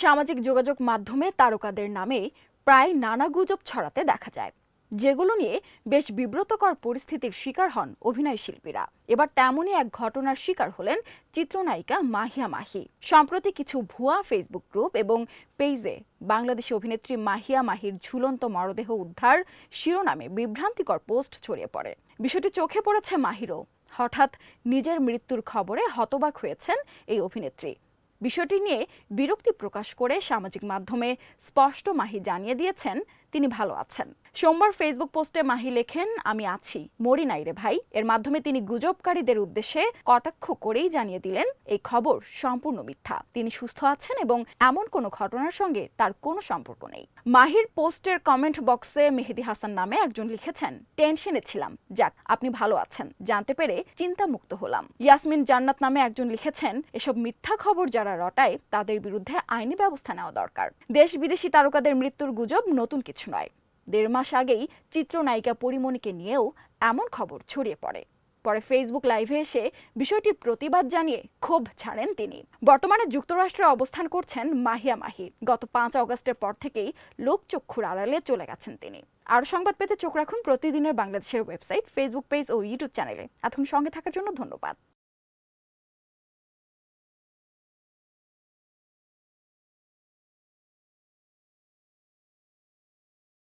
সামাজিক যোগাযোগ মাধ্যমে তারকাদের নামে প্রায় নানা গুজব ছড়াতে দেখা যায়, যেগুলো নিয়ে বেশ বিব্রতকর পরিস্থিতির শিকার হন অভিনয় শিল্পীরা। এবার তেমনই এক ঘটনার শিকার হলেন চিত্রনায়িকা মাহিয়া মাহি। সম্প্রতি কিছু ভুয়া ফেসবুক গ্রুপ এবং পেজে বাংলাদেশি অভিনেত্রী মাহিয়া মাহির ঝুলন্ত মরদেহ উদ্ধার শিরোনামে বিভ্রান্তিকর পোস্ট ছড়িয়ে পড়ে। বিষয়টি চোখে পড়েছে মাহিরও। হঠাৎ নিজের মৃত্যুর খবরে হতবাক হয়েছেন এই অভিনেত্রী। বিষয়টি নিয়ে বিরক্তি প্রকাশ করে সামাজিক মাধ্যমে স্পষ্ট মাহি জানিয়ে দিয়েছেন তিনি ভালো আছেন। সোমবার ফেসবুক পোস্টে মাহি লেখেন, আমি আছি, মরি নাই রে ভাই। এর মাধ্যমে তিনি গুজবকারীদের উদ্দেশ্যে কটাক্ষ করেই জানিয়ে দিলেন এই খবর সম্পূর্ণ মিথ্যা। তিনি সুস্থ আছেন এবং এমন কোনো ঘটনার সঙ্গে তার কোনো সম্পর্ক নেই। মাহির পোস্টের কমেন্ট বক্সে মেহেদি হাসান নামে একজন লিখেছেন, টেনশনে ছিলাম, যাক আপনি ভালো আছেন, জানতে পেরে চিন্তামুক্ত হলাম। ইয়াসমিন জান্নাত নামে একজন লিখেছেন, এসব মিথ্যা খবর যারা রটায় তাদের বিরুদ্ধে আইনি ব্যবস্থা নেওয়া দরকার। দেশ বিদেশি তারকাদের মৃত্যুর গুজব নতুন কিছু নয়। 1.5 মাস আগেই চিত্রনায়িকা পরিমণিকে নিয়েও এমন খবর ছড়িয়ে পড়ে। পরে ফেসবুক লাইভে এসে বিষয়টির প্রতিবাদ জানিয়ে ক্ষোভ ছাড়েন তিনি। বর্তমানে যুক্তরাষ্ট্রে অবস্থান করছেন মাহিয়া মাহি। গত 5 আগস্টের পর থেকেই লোকচক্ষুর আড়ালে চলে গেছেন তিনি। আরও সংবাদ পেতে চোখ রাখুন প্রতিদিনের বাংলাদেশের ওয়েবসাইট, ফেসবুক পেজ ও ইউটিউব চ্যানেলে। এতক্ষণ সঙ্গে থাকার জন্য ধন্যবাদ।